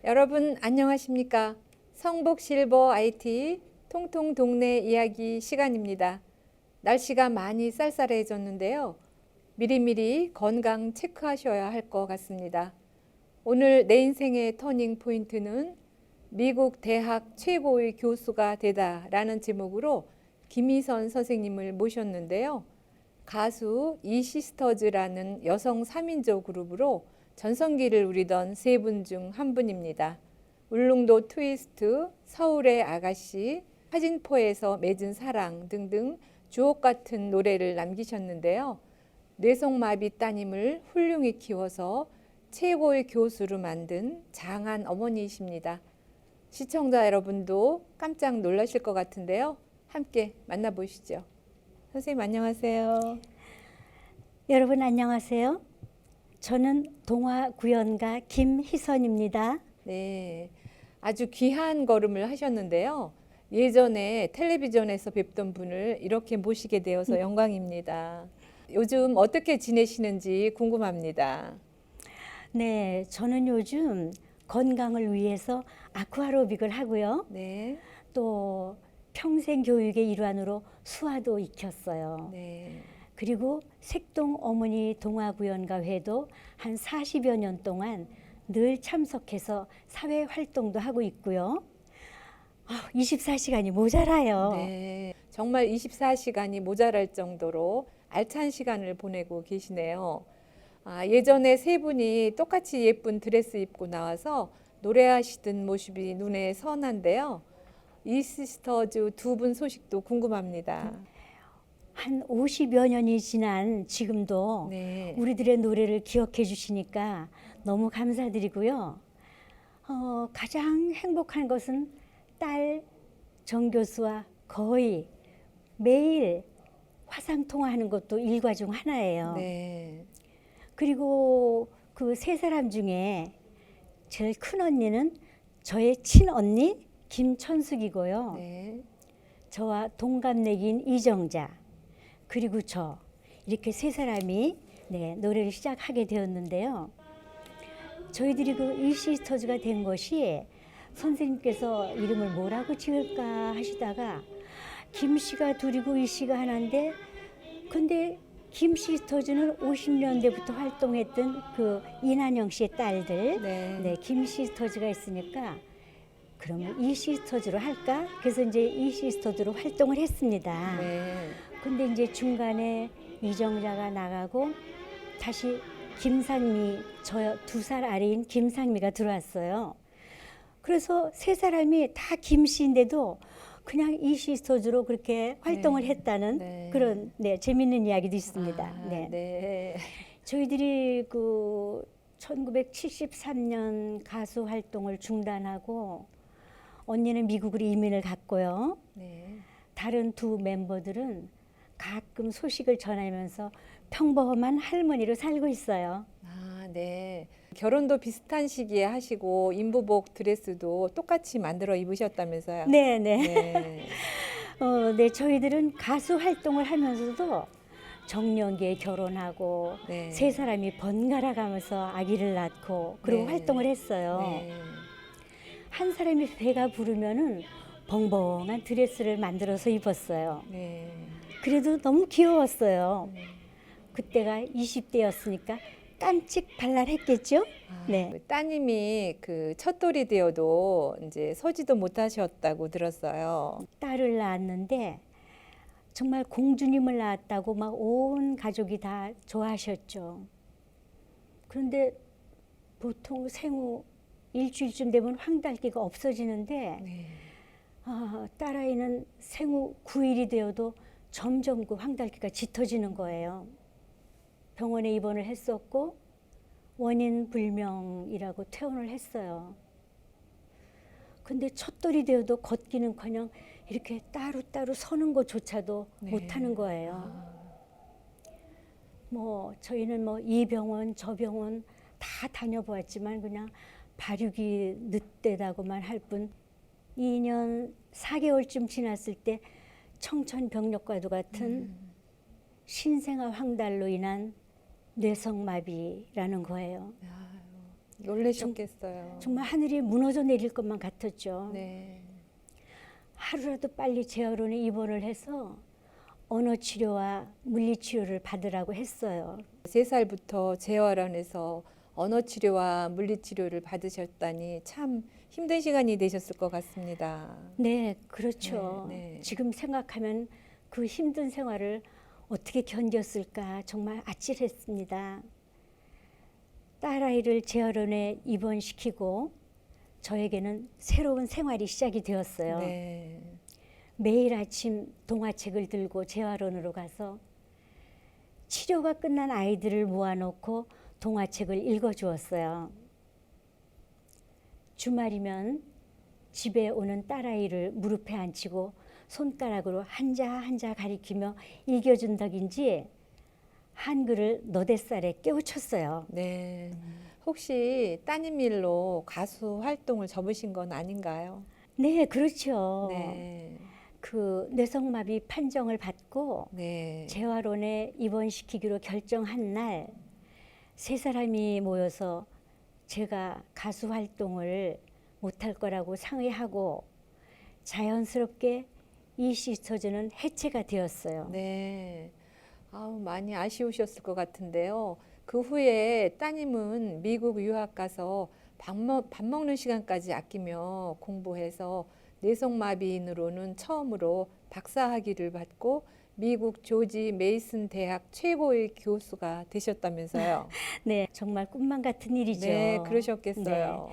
여러분 안녕하십니까? 성북 실버 IT 통통 동네 이야기 시간입니다. 날씨가 많이 쌀쌀해졌는데요. 미리미리 건강 체크하셔야 할 것 같습니다. 오늘 내 인생의 터닝 포인트는 미국 대학 최고의 교수가 되다라는 제목으로 김희선 선생님을 모셨는데요. 가수 이시스터즈라는 여성 3인조 그룹으로 전성기를 누리던 세 분 중 한 분입니다. 울릉도 트위스트, 서울의 아가씨, 사진포에서 맺은 사랑 등등 주옥 같은 노래를 남기셨는데요. 뇌성마비 따님을 훌륭히 키워서 최고의 교수로 만든 장한 어머니이십니다. 시청자 여러분도 깜짝 놀라실 것 같은데요. 함께 만나보시죠. 선생님 안녕하세요. 여러분 안녕하세요. 저는 동화구연가 김희선입니다. 네, 아주 귀한 걸음을 하셨는데요. 예전에 텔레비전에서 뵙던 분을 이렇게 모시게 되어서 영광입니다. 요즘 어떻게 지내시는지 궁금합니다. 네, 저는 요즘 건강을 위해서 아쿠아로빅을 하고요. 네, 또 평생 교육의 일환으로 수화도 익혔어요. 네, 그리고 색동 어머니 동화구연가회도 한 40여 년 동안 늘 참석해서 사회 활동도 하고 있고요. 24시간이 모자라요. 네. 정말 24시간이 모자랄 정도로 알찬 시간을 보내고 계시네요. 예전에 세 분이 똑같이 예쁜 드레스 입고 나와서 노래하시던 모습이 눈에 선한데요. 이시스터즈 두 분 소식도 궁금합니다. 한 50여 년이 지난 지금도 네. 우리들의 노래를 기억해 주시니까 너무 감사드리고요. 가장 행복한 것은 딸 정교수와 거의 매일 화상 통화하는 것도 일과 중 하나예요. 네. 그리고 그 세 사람 중에 제일 큰 언니는 저의 친언니 김천숙이고요. 네. 저와 동갑내기인 이정자, 그리고 저, 이렇게 세 사람이 노래를 시작하게 되었는데요. 저희들이 그 이시스터즈가 된 것이 선생님께서 이름을 뭐라고 지을까 하시다가 김씨가 둘이고 이씨가 하나인데, 근데 김시스터즈는 50년대부터 활동했던 그 이난영 씨의 딸들, 네. 김시스터즈가 있으니까 그러면 이시스터즈로 할까? 그래서 이제 이시스터즈로 활동을 했습니다. 네. 근데 이제 중간에 이정자가 나가고 다시 김상미, 저 2살 아래인 김상미가 들어왔어요. 그래서 세 사람이 다 김씨인데도 그냥 이시스터즈로 그렇게 활동을 네. 했다는 네. 그런 재밌는 이야기도 있습니다. 네. 저희들이 그 1973년 가수 활동을 중단하고 언니는 미국으로 이민을 갔고요. 네. 다른 두 멤버들은 가끔 소식을 전하면서 평범한 할머니로 살고 있어요. 네. 결혼도 비슷한 시기에 하시고 인부복 드레스도 똑같이 만들어 입으셨다면서요? 네네. 네. 저희들은 가수 활동을 하면서도 정년기에 결혼하고 네. 세 사람이 번갈아 가면서 아기를 낳고 그리고 네. 활동을 했어요. 네. 한 사람이 배가 부르면은 벙벙한 드레스를 만들어서 입었어요. 네. 그래도 너무 귀여웠어요. 그때가 20대였으니까 깜찍발랄했겠죠? 네. 따님이 그 첫돌이 되어도 이제 서지도 못하셨다고 들었어요. 딸을 낳았는데 정말 공주님을 낳았다고 막 온 가족이 다 좋아하셨죠. 그런데 보통 생후 일주일쯤 되면 황달기가 없어지는데 네. 딸아이는 생후 9일이 되어도 점점 그 황달기가 짙어지는 거예요. 병원에 입원을 했었고 원인 불명이라고 퇴원을 했어요. 근데 첫돌이 되어도 걷기는커녕 이렇게 따로따로 서는 것조차도 네. 못하는 거예요. 뭐 저희는 뭐 이 병원 저 병원 다 다녀보았지만 그냥 발육이 늦대다고만 할 뿐 2년 4개월쯤 지났을 때 청천벽력과도 같은 신생아 황달로 인한 뇌성마비라는 거예요. 놀라셨겠어요. 정말 하늘이 무너져 내릴 것만 같았죠. 네. 하루라도 빨리 재활원에 입원을 해서 언어 치료와 물리 치료를 받으라고 했어요. 3살부터 재활원에서 언어 치료와 물리 치료를 받으셨다니 참 힘든 시간이 되셨을 것 같습니다. 네, 그렇죠. 네, 네. 지금 생각하면 그 힘든 생활을 어떻게 견뎠을까 정말 아찔했습니다. 딸아이를 재활원에 입원시키고 저에게는 새로운 생활이 시작이 되었어요. 네. 매일 아침 동화책을 들고 재활원으로 가서 치료가 끝난 아이들을 모아놓고 동화책을 읽어주었어요. 주말이면 집에 오는 딸아이를 무릎에 앉히고 손가락으로 한자 한자 가리키며 읽어준 덕인지 한글을 너댓살에 깨우쳤어요. 네. 혹시 따님 일로 가수 활동을 접으신 건 아닌가요? 네, 그렇죠. 네. 그 뇌성마비 판정을 받고 네. 재활원에 입원시키기로 결정한 날 세 사람이 모여서 제가 가수 활동을 못할 거라고 상의하고 자연스럽게 이 시스터즈는 해체가 되었어요. 네. 아우, 많이 아쉬우셨을 것 같은데요. 그 후에 따님은 미국 유학 가서 밥 먹는 시간까지 아끼며 공부해서 뇌성마비인으로는 처음으로 박사학위를 받고 미국 조지 메이슨 대학 최고의 교수가 되셨다면서요. 네, 정말 꿈만 같은 일이죠. 네, 그러셨겠어요.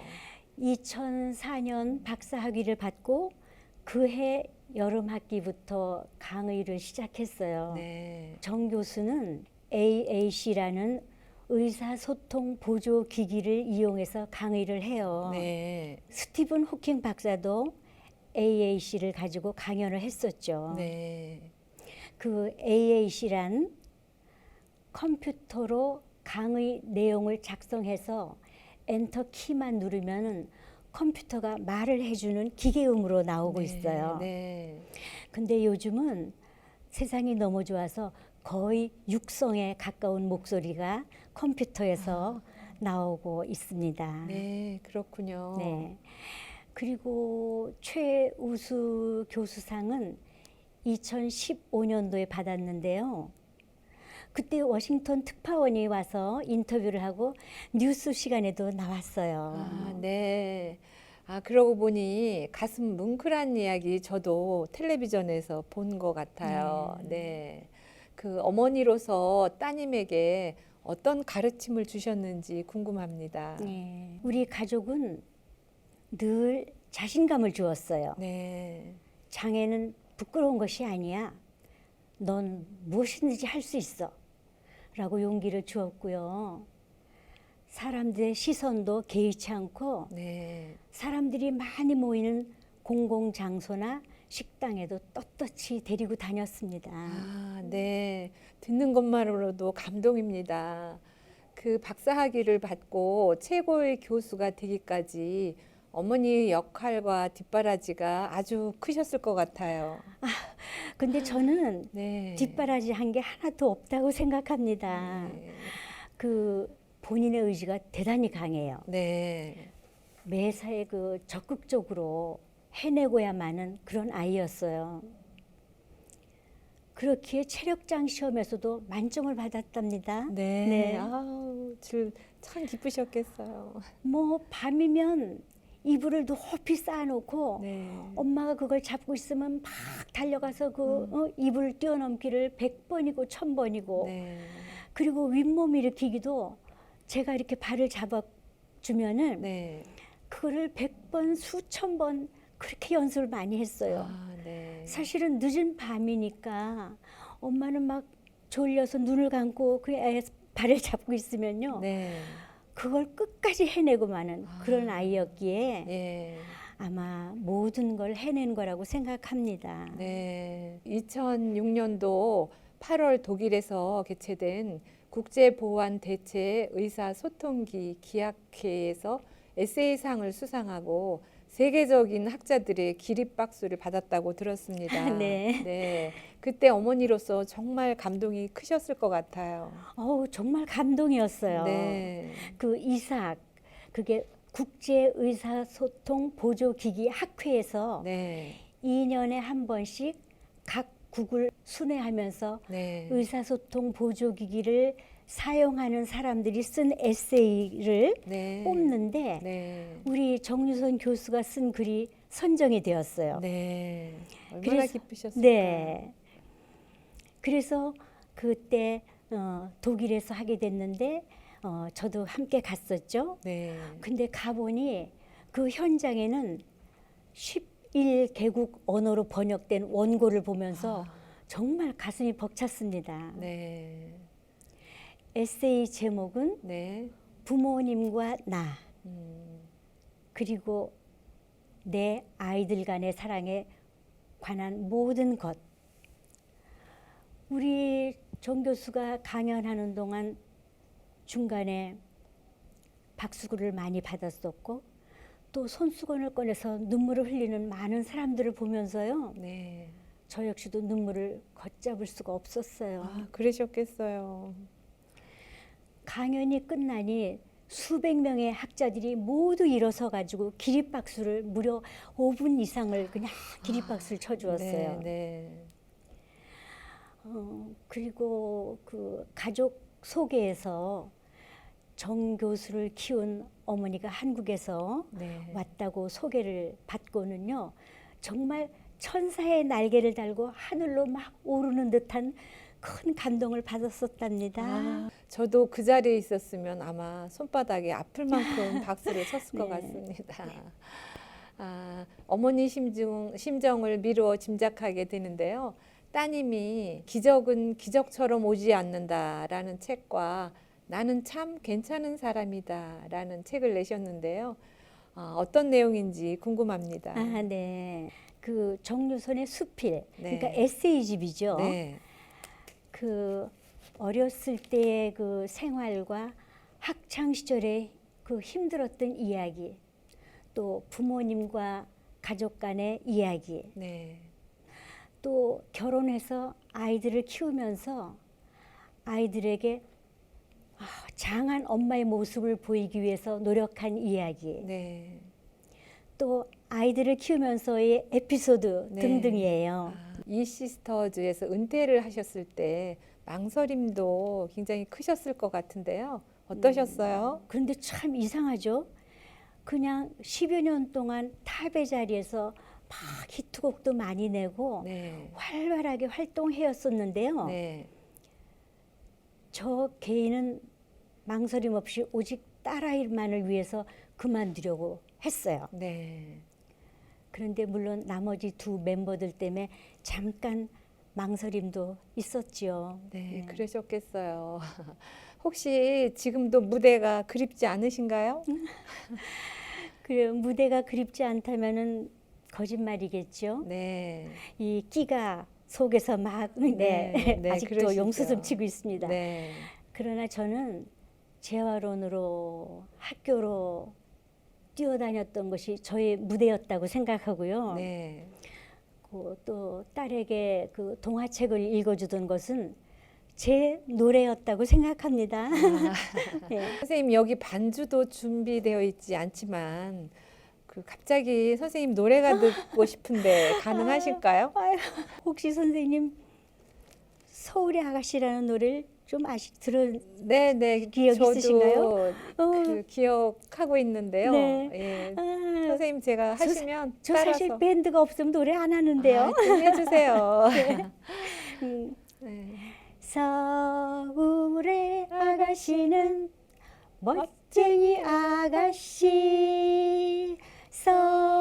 2004년 박사학위를 받고 그해 여름 학기부터 강의를 시작했어요. 네. 정 교수는 AAC라는 의사소통 보조 기기를 이용해서 강의를 해요. 네. 스티븐 호킹 박사도 AAC를 가지고 강연을 했었죠. 네. 그 AAC란 컴퓨터로 강의 내용을 작성해서 엔터 키만 누르면 컴퓨터가 말을 해주는 기계음으로 나오고 네. 있어요. 네. 근데 요즘은 세상이 너무 좋아서 거의 육성에 가까운 목소리가 컴퓨터에서 나오고 있습니다. 네, 그렇군요. 네. 그리고 최우수 교수상은 2015년도에 받았는데요. 그때 워싱턴 특파원이 와서 인터뷰를 하고 뉴스 시간에도 나왔어요. 아, 네. 아, 그러고 보니 가슴 뭉클한 이야기 저도 텔레비전에서 본 것 같아요. 네. 그 어머니로서 따님에게 어떤 가르침을 주셨는지 궁금합니다. 네. 우리 가족은 늘 자신감을 주었어요. 네. 장애는 부끄러운 것이 아니야. 넌 무엇이든지 할 수 있어. 라고 용기를 주었고요. 사람들의 시선도 개의치 않고 네. 사람들이 많이 모이는 공공장소나 식당에도 떳떳이 데리고 다녔습니다. 아, 네. 듣는 것만으로도 감동입니다. 그 박사학위를 받고 최고의 교수가 되기까지 어머니 역할과 뒷바라지가 아주 크셨을 것 같아요. 근데 저는 네. 뒷바라지 한 게 하나도 없다고 생각합니다. 네. 그 본인의 의지가 대단히 강해요. 네. 매사에 그 적극적으로 해내고야만은 그런 아이였어요. 그렇기에 체력장 시험에서도 만점을 받았답니다. 네. 네. 아우, 참 기쁘셨겠어요. 뭐 밤이면 이불을 높이 쌓아놓고 네. 엄마가 그걸 잡고 있으면 막 달려가서 그 이불을 뛰어넘기를 100번이고 1000번이고 네. 그리고 윗몸 일으키기도 제가 이렇게 발을 잡아주면은 네. 그거를 100번 수천 번 그렇게 연습을 많이 했어요. 아, 네. 사실은 늦은 밤이니까 엄마는 막 졸려서 눈을 감고 그 애 발을 잡고 있으면요. 네. 그걸 끝까지 해내고 마는 그런 아이였기에 예. 아마 모든 걸 해낸 거라고 생각합니다. 네. 2006년도 8월 독일에서 개최된 국제보안대체 의사소통기 기학회에서 에세이상을 수상하고 세계적인 학자들의 기립박수를 받았다고 들었습니다. 네. 네. 그때 어머니로서 정말 감동이 크셨을 것 같아요. 정말 감동이었어요. 네. 그 이삭 그게 국제 의사소통 보조기기 학회에서 네. 2년에 한 번씩 각 국을 순회하면서 네. 의사소통 보조기기를 사용하는 사람들이 쓴 에세이를 네. 뽑는데 네. 우리 정유선 교수가 쓴 글이 선정이 되었어요. 네. 얼마나 그래서- 기쁘셨을까. 네. 그래서 그때 독일에서 하게 됐는데 저도 함께 갔었죠. 네. 근데 가보니 그 현장에는 11개국 언어로 번역된 원고를 보면서 정말 가슴이 벅찼습니다. 네. 에세이 제목은 네. 부모님과 나 음. 그리고 내 아이들 간의 사랑에 관한 모든 것. 우리 정 교수가 강연하는 동안 중간에 박수구를 많이 받았었고 또 손수건을 꺼내서 눈물을 흘리는 많은 사람들을 보면서요. 네. 저 역시도 눈물을 걷잡을 수가 없었어요. 아, 그러셨겠어요. 강연이 끝나니 수백 명의 학자들이 모두 일어서 가지고 기립박수를 무려 5분 이상을 그냥 기립박수를 쳐주었어요. 네. 네. 그리고 그 가족 소개에서 정 교수를 키운 어머니가 한국에서 네. 왔다고 소개를 받고는요. 정말 천사의 날개를 달고 하늘로 막 오르는 듯한 큰 감동을 받았었답니다. 아, 저도 그 자리에 있었으면 아마 손바닥이 아플 만큼 박수를 쳤을 것 네. 같습니다. 아, 어머니 심정을 미루어 짐작하게 되는데요. 따님이 기적은 기적처럼 오지 않는다라는 책과 나는 참 괜찮은 사람이다라는 책을 내셨는데요. 어떤 내용인지 궁금합니다. 아, 네. 그 정유선의 수필, 네. 그러니까 에세이집이죠. 네. 그 어렸을 때의 그 생활과 학창 시절에 그 힘들었던 이야기, 또 부모님과 가족 간의 이야기, 네. 또 결혼해서 아이들을 키우면서 아이들에게 장한 엄마의 모습을 보이기 위해서 노력한 이야기, 네. 또 아이들을 키우면서의 에피소드 네. 등등이에요. 이 시스터즈에서 은퇴를 하셨을 때 망설임도 굉장히 크셨을 것 같은데요. 어떠셨어요? 그런데 참 이상하죠. 그냥 10여 년 동안 탑의 자리에서 막 히트곡도 많이 내고 네. 활발하게 활동해왔었는데요. 네. 저 개인은 망설임 없이 오직 딸아이만을 위해서 그만두려고 했어요. 네. 그런데 물론 나머지 두 멤버들 때문에 잠깐 망설임도 있었지요. 네, 그러셨겠어요. 혹시 지금도 무대가 그립지 않으신가요? 그래 무대가 그립지 않다면은 거짓말이겠죠. 네. 이 끼가 속에서 막 네, 아직도 그러시죠. 용수좀 치고 있습니다. 네. 그러나 저는 재활원으로 학교로 뛰어다녔던 것이 저의 무대였다고 생각하고요. 네. 또 딸에게 그 동화책을 읽어주던 것은 제 노래였다고 생각합니다. 네. 선생님 여기 반주도 준비되어 있지 않지만 그 갑자기 선생님 노래가 듣고 싶은데 가능하실까요? 아유, 혹시 선생님 서울의 아가씨라는 노래를 좀 네, 네. 기억 저도 있으신가요? 그 기억하고 있는데요. 네. 예. 아, 선생님 제가 저- 하시면 저 따라서 사실 밴드가 없으면 노래 안 하는데요. 좀 해주세요. 음, 네. 서울의 아가씨는 멋쟁이 아가씨,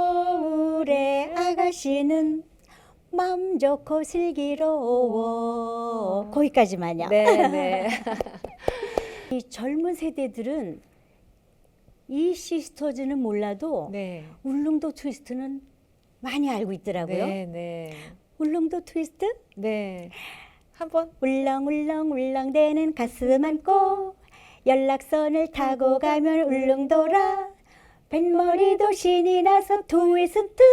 서울의 아가씨는 마음 좋고 슬기로워. 거기까지만요. 네, 네. 이 젊은 세대들은 이 시스터즈는 몰라도 네. 울릉도 트위스트는 많이 알고 있더라고요. 네, 네. 울릉도 트위스트? 네. 한번 울렁울렁울렁대는 가슴 안고 연락선을 타고 가면 울릉도라 뱃머리도 신이 나서 트위스트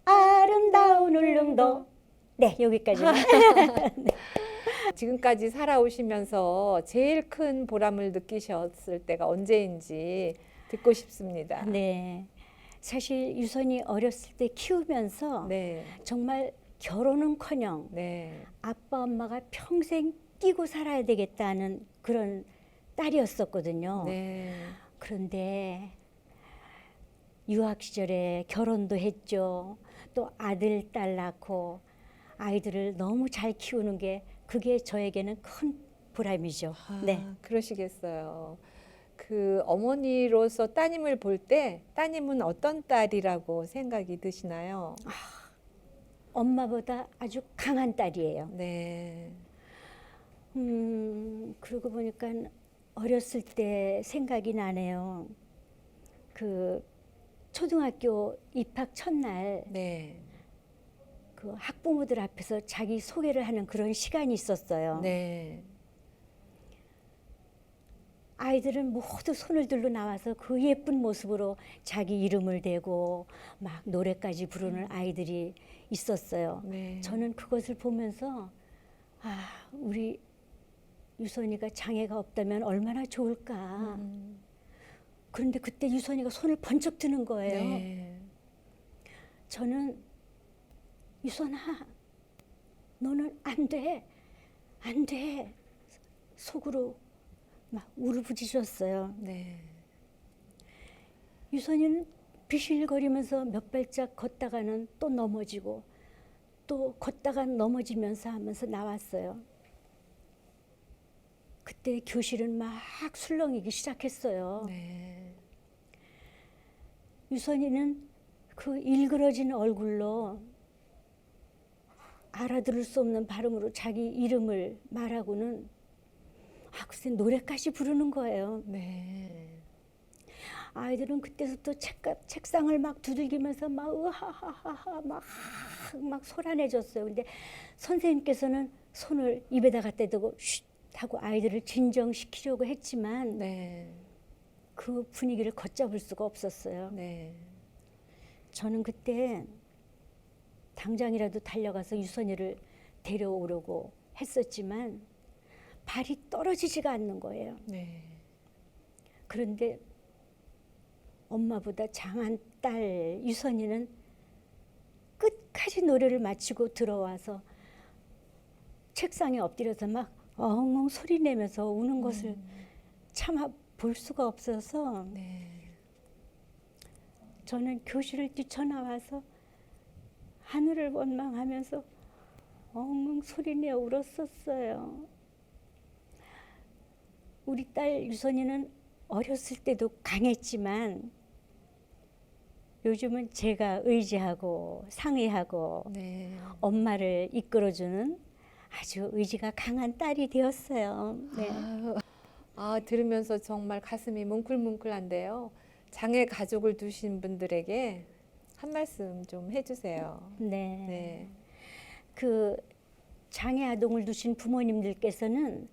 아름다운 울릉도. 네, 여기까지만. 지금까지 살아오시면서 제일 큰 보람을 느끼셨을 때가 언제인지 듣고 싶습니다. 네. 사실 유선이 어렸을 때 키우면서 네. 정말 결혼은커녕 네. 아빠 엄마가 평생 끼고 살아야 되겠다는 그런 딸이었었거든요. 네. 그런데 유학 시절에 결혼도 했죠. 또 아들, 딸 낳고 아이들을 너무 잘 키우는 게 그게 저에게는 큰 보람이죠. 아, 네. 그러시겠어요. 그 어머니로서 따님을 볼 때 따님은 어떤 딸이라고 생각이 드시나요? 엄마보다 아주 강한 딸이에요. 네. 그러고 보니까 어렸을 때 생각이 나네요. 그 초등학교 입학 첫날 네. 그 학부모들 앞에서 자기 소개를 하는 그런 시간이 있었어요. 네. 아이들은 모두 손을 들고 나와서 그 예쁜 모습으로 자기 이름을 대고 막 노래까지 부르는 아이들이 있었어요. 네. 저는 그것을 보면서 아, 우리 유선이가 장애가 없다면 얼마나 좋을까. 그런데 그때 유선이가 손을 번쩍 드는 거예요. 네. 저는 유선아, 너는 안 돼, 안 돼. 속으로 막 울부짖었어요. 네. 유선이는 비실거리면서 몇 발짝 걷다가는 또 넘어지고 또 걷다가 넘어지면서 하면서 나왔어요. 그때 교실은 막 술렁이기 시작했어요. 네. 유선이는 그 일그러진 얼굴로 알아들을 수 없는 발음으로 자기 이름을 말하고는 글쎄 노래까지 부르는 거예요. 네. 아이들은 그때부터 책상을 막 두들기면서 막 으하하하하 막 소란해졌어요. 근데 선생님께서는 손을 입에다 갖다 대고 쉿 하고 아이들을 진정시키려고 했지만 네. 그 분위기를 걷잡을 수가 없었어요. 네. 저는 그때 당장이라도 달려가서 유선이를 데려오려고 했었지만 발이 떨어지지가 않는 거예요. 네. 그런데 엄마보다 장한 딸 유선이는 끝까지 노래를 마치고 들어와서 책상에 엎드려서 막 엉엉 소리 내면서 우는 것을 참아 볼 수가 없어서 네. 저는 교실을 뛰쳐나와서 하늘을 원망하면서 엉엉 소리내어 울었었어요. 우리 딸 유선이는 어렸을 때도 강했지만 요즘은 제가 의지하고 상의하고 네. 엄마를 이끌어주는 아주 의지가 강한 딸이 되었어요. 네. 들으면서 정말 가슴이 뭉클뭉클한데요. 장애 가족을 두신 분들에게 한 말씀 좀 해주세요. 네. 네. 그 장애 아동을 두신 부모님들께서는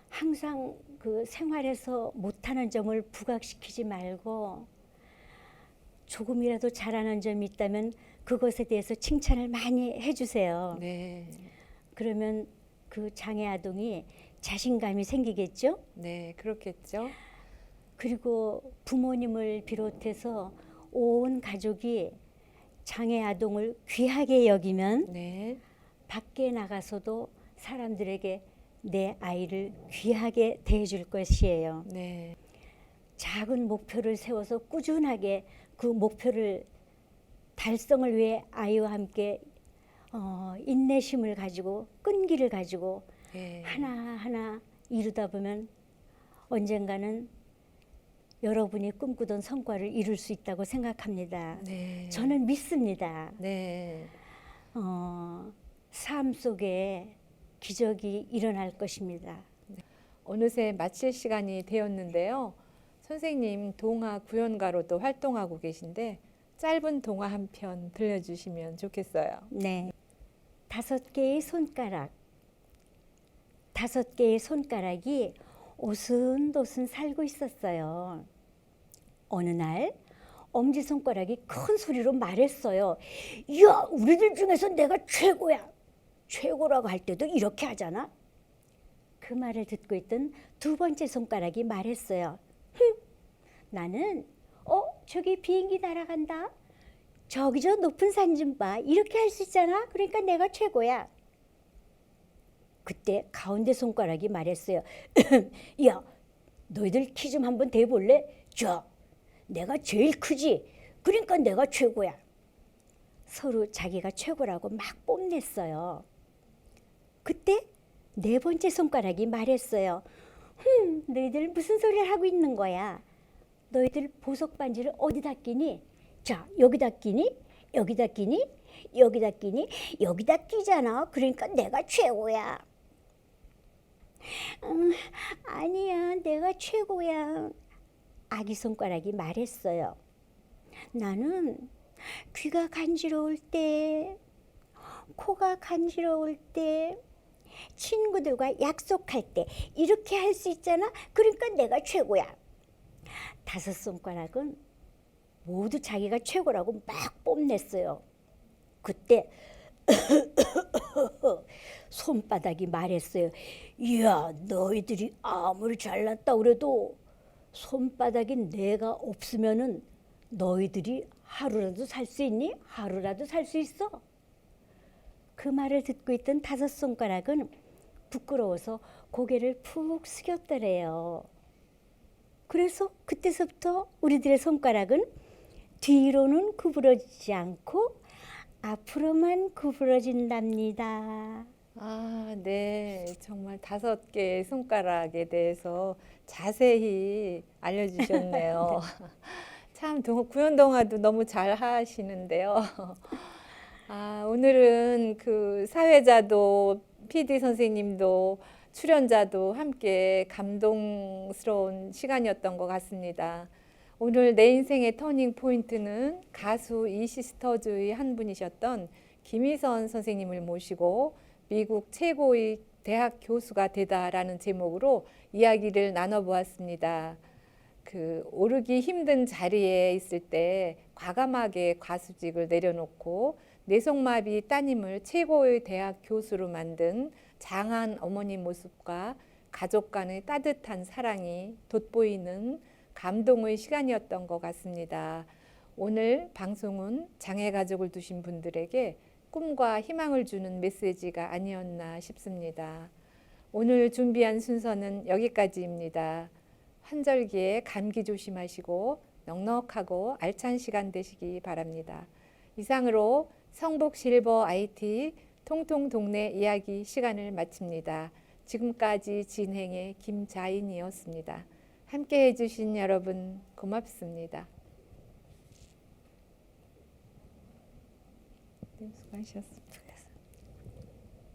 항상 그 생활에서 못하는 점을 부각시키지 말고 조금이라도 잘하는 점이 있다면 그것에 대해서 칭찬을 많이 해주세요. 네. 그러면 그 장애 아동이 자신감이 생기겠죠? 네, 그렇겠죠. 그리고 부모님을 비롯해서 온 가족이 장애 아동을 귀하게 여기면 네. 밖에 나가서도 사람들에게 내 아이를 귀하게 대해줄 것이에요. 네. 작은 목표를 세워서 꾸준하게 그 목표를 달성을 위해 아이와 함께 인내심을 가지고 끈기를 가지고 네. 하나하나 이루다 보면 언젠가는 여러분이 꿈꾸던 성과를 이룰 수 있다고 생각합니다. 네. 저는 믿습니다. 네. 삶 속에 기적이 일어날 것입니다. 어느새 마칠 시간이 되었는데요. 선생님 동화 구연가로도 활동하고 계신데 짧은 동화 한 편 들려주시면 좋겠어요. 네. 5개의 손가락. 5개의 손가락이 오순도순 살고 있었어요. 어느 날 엄지손가락이 큰 소리로 말했어요. 야, 우리들 중에서 내가 최고야. 최고라고 할 때도 이렇게 하잖아. 그 말을 듣고 있던 두 번째 손가락이 말했어요. 나는 저기 비행기 날아간다. 저기 저 높은 산 좀 봐. 이렇게 할 수 있잖아. 그러니까 내가 최고야. 그때 가운데 손가락이 말했어요. 야, 너희들 키 좀 한번 대볼래? 내가 제일 크지. 그러니까 내가 최고야. 서로 자기가 최고라고 막 뽐냈어요. 그때 네 번째 손가락이 말했어요. 너희들 무슨 소리를 하고 있는 거야? 너희들 보석 반지를 어디다 끼니? 자, 여기다 끼니? 여기다 끼니? 여기다 끼니? 여기다 끼잖아. 그러니까 내가 최고야. 아니야, 내가 최고야. 아기 손가락이 말했어요. 나는 귀가 간지러울 때, 코가 간지러울 때, 친구들과 약속할 때 이렇게 할 수 있잖아. 그러니까 내가 최고야. 다섯 손가락은 모두 자기가 최고라고 막 뽐냈어요. 그때 손바닥이 말했어요. 이야, 너희들이 아무리 잘났다 그래도 손바닥이 내가 없으면은 너희들이 하루라도 살 수 있니? 하루라도 살 수 있어? 그 말을 듣고 있던 다섯 손가락은 부끄러워서 고개를 푹 숙였더래요. 그래서 그때서부터 우리들의 손가락은 뒤로는 구부러지지 않고 앞으로만 구부러진답니다. 아, 네. 정말 5개의 손가락에 대해서 자세히 알려주셨네요. 참, 구연동화도 너무 잘 하시는데요. 아, 오늘은 그 사회자도 PD 선생님도 출연자도 함께 감동스러운 시간이었던 것 같습니다. 오늘 내 인생의 터닝 포인트는 가수 이시스터즈의 한 분이셨던 김희선 선생님을 모시고 미국 최고의 대학 교수가 되다라는 제목으로 이야기를 나눠보았습니다. 그 오르기 힘든 자리에 있을 때 과감하게 가수직을 내려놓고 뇌성마비 따님을 최고의 대학 교수로 만든 장한 어머니 모습과 가족 간의 따뜻한 사랑이 돋보이는 감동의 시간이었던 것 같습니다. 오늘 방송은 장애 가족을 두신 분들에게 꿈과 희망을 주는 메시지가 아니었나 싶습니다. 오늘 준비한 순서는 여기까지입니다. 환절기에 감기 조심하시고 넉넉하고 알찬 시간 되시기 바랍니다. 이상으로 성북 실버 IT 통통 동네 이야기 시간을 마칩니다. 지금까지 진행의 김자인이었습니다. 함께 해주신 여러분 고맙습니다. 네, 수고하셨습니다.